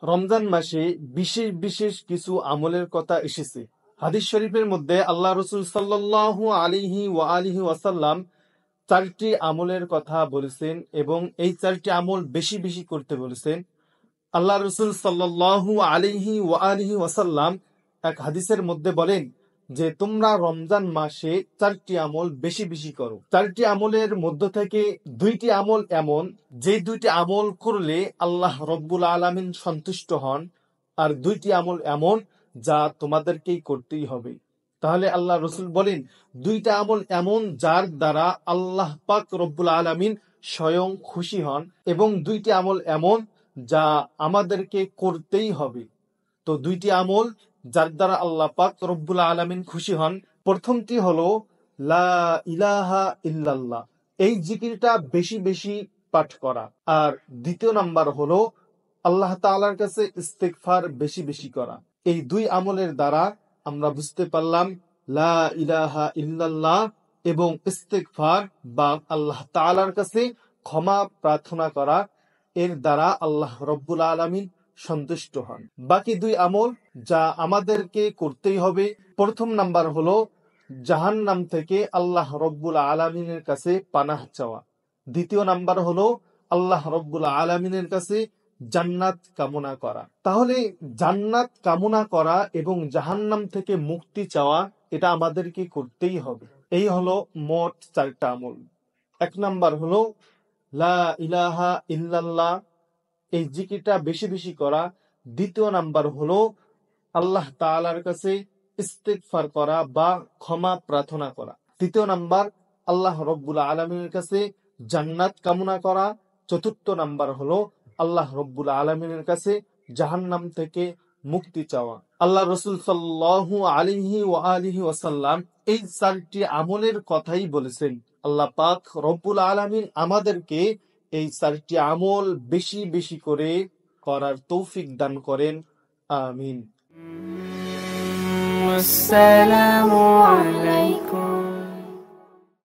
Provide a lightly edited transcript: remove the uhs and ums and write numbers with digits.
রমজান মাসে বিশেষ বিশেষ কিছু আমলের কথা এসেছে। হাদিস শরীফের মধ্যে আল্লাহ রাসূল সাল্লাল্লাহু আলাইহি ওয়া আলিহি ওয়াসাল্লাম 4টি আমলের কথা বলেছেন এবং এই 4টি আমল বেশি বেশি করতে বলেছেন। আল্লাহ রাসূল সাল্লাল্লাহু আলাইহি ওয়া আলিহি ওয়াসাল্লাম এক হাদিসের মধ্যে বলেন যে তোমরা রমজান মাসে 4টি আমল বেশি বেশি করো। 4টি আমলের মধ্য থেকে 2টি আমল এমন যে 2টি আমল করলে আল্লাহ রব্বুল আলামিন সন্তুষ্ট হন, আর 2টি আমল এমন যা তোমাদেরকেই করতেই হবে। তাহলে আল্লাহ রসুল বলেন 2টা আমল এমন যার দ্বারা আল্লাহ পাক রব্বুল আলামিন স্বয়ং খুশি হন, এবং 2টি আমল এমন যা আমাদেরকে করতেই হবে। তো 2টি আমল যার দ্বারা আল্লাহ পাক রব্বুল আলামিন খুশি হন। প্রথমটি হলো লা ইলাহা ইল্লাল্লাহ, এই জিকিরটা বেশি বেশি পাঠ করা। আর দ্বিতীয় নাম্বার হলো আল্লাহ তাআলার কাছে ইস্তিগফার বেশি বেশি করা। এই 2 আমলের দ্বারা আমরা বুঝতে পারলাম লা ইলাহা ইল্লাল্লাহ এবং ইস্তিগফার বা আল্লাহ তাআলার কাছে ক্ষমা প্রার্থনা করা, এর দ্বারা আল্লাহ রব্বুল আলামিন সন্তুষ্ট হন। বাকি 2 আমল যা আমাদেরকে করতেই হবে, প্রথম নাম্বার হলো জাহান্নাম থেকে আল্লাহ রব্বুল আলামিনের কাছে পানাহ চাওয়া। দ্বিতীয় নাম্বার হলো আল্লাহ রব্বুল আলামিনের কাছে জান্নাত কামনা করা। তাহলে জান্নাত কামনা করা এবং জাহান্নাম থেকে মুক্তি চাওয়া, এটা আমাদেরকে করতেই হবে। এই হলো মোট 4টা আমল। 1 নাম্বার হলো লা ইলাহা ইল্লাল্লাহ, এই জিকিরটা বেশি বেশি করা। দ্বিতীয় নাম্বার হলো আল্লাহ তাআলার কাছে ইস্তিগফার করা বা ক্ষমা প্রার্থনা করা। তৃতীয় নাম্বার আল্লাহ রব্বুল আলামিনের কাছে জান্নাত কামনা করা। চতুর্থ নাম্বার হলো আল্লাহ রব্বুল আলামিনের কাছে জাহান্নাম থেকে মুক্তি চাওয়া। আল্লাহ রাসূল সাল্লাল্লাহু আলাইহি ওয়া আলিহি ওয়াসাল্লাম এই 4টি আমলের কথাই বলেছেন। আল্লাহ পাক রব্বুল আলামিন আমাদেরকে এই 4টি আমল বেশি বেশি করে করার তৌফিক দান করেন। আমিন। আসসালামু আলাইকুম।